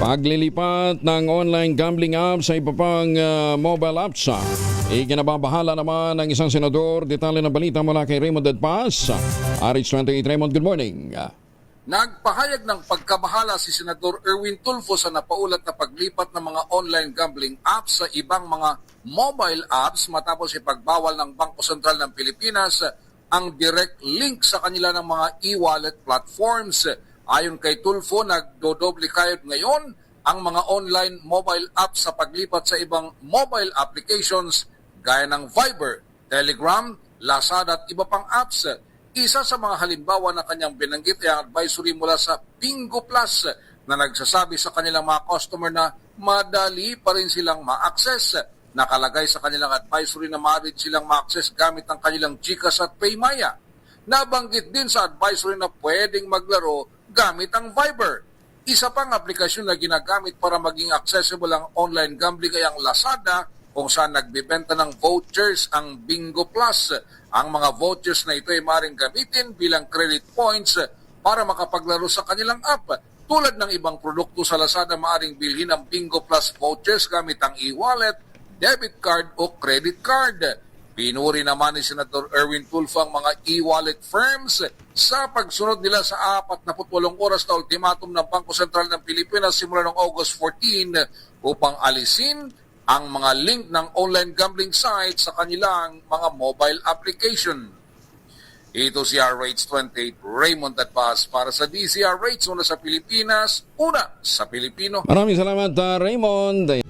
Paglilipat ng online gambling apps sa iba pang mobile apps. Ikinababahala naman ng isang senador. Detalye ng balita mula kay Raymond Dadpas. RH28 Raymond, good morning. Nagpahayag ng pagkabahala si Senador Erwin Tulfo sa napaulat na paglipat ng mga online gambling apps sa ibang mga mobile apps matapos ipagbawal ng Bangko Sentral ng Pilipinas ang direct link sa kanila ng mga e-wallet platforms. Ayon kay Tulfo, nagdodoble kayod ngayon ang mga online mobile apps sa paglipat sa ibang mobile applications gaya ng Viber, Telegram, Lazada at iba pang apps. Isa sa mga halimbawa na kanyang binanggit ay ang advisory mula sa Bingo Plus na nagsasabi sa kanilang mga customer na madali pa rin silang ma-access. Nakalagay sa kanilang advisory na maaari silang ma-access gamit ang kanilang GCash at Paymaya. Nabanggit din sa advisory na pwedeng maglaro gamit ang Viber. Isa pang aplikasyon na ginagamit para maging accessible ang online gambling ay ang Lazada, kung saan nagbibenta ng vouchers ang Bingo Plus. Ang mga vouchers na ito ay maaaring gamitin bilang credit points para makapaglaro sa kanilang app. Tulad ng ibang produkto sa Lazada, maaaring bilhin ang Bingo Plus vouchers gamit ang e-wallet, debit card o credit card. Pinuri naman ni Senator Erwin Tulfo ang mga e-wallet firms sa pagsunod nila sa 48 oras na ultimatum ng Bangko Sentral ng Pilipinas simula noong August 14 upang alisin ang mga link ng online gambling sites sa kanilang mga mobile application. Ito si RH28 Raymond Dadpas para sa DZRH, una sa Pilipinas, una sa Pilipino. Maraming salamat, Raymond.